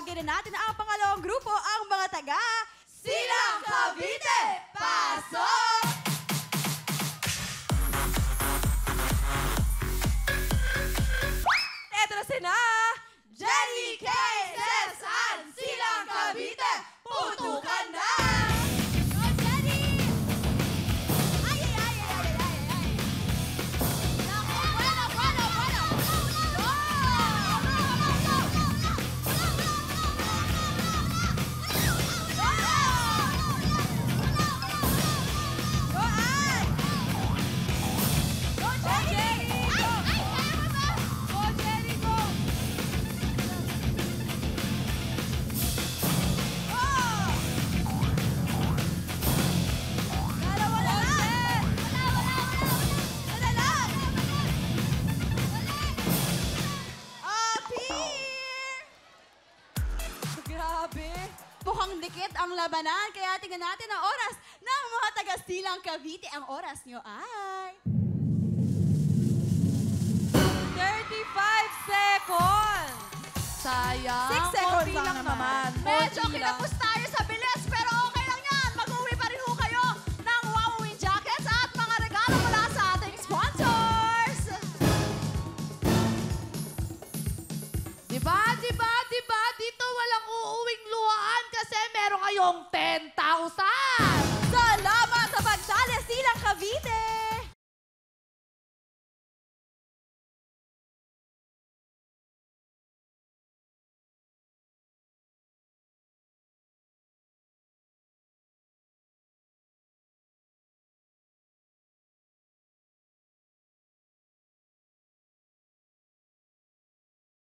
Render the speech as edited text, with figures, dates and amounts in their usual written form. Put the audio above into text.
Tawagin na natin ang pangalawang grupo, ang mga taga Silang Cavite! Pasok! Eto na sina Jenny, Kay, Cesar, Silang Cavite! Putukan na! Go, Jenny! Ay, ay, ay, ay, ay, ay, ay! Bueno, bueno, bueno! Go! Go, Ay! Go, Jenny! Go! Go, Jenny, go! Go! Dalawa na lang! Wala lang! Appear! Grabe! Mukhang dikit ang labanan, kaya tingnan natin ang oras ng mga taga-Silang Cavite. Ang oras nyo ay... 35 seconds! Sayang. 6 seconds Konti lang naman. Medyo Konti lang. kinapos tayo sa bilis, pero okay lang yan. Mag-uwi pa rin ho kayo ng Wowowin Jackets at mga regalo mula sa ating sponsors. Diba? Dito walang uuwing luhaan kasi meron kayong 10,000. Salamat sa pagtali, Silang Cavite!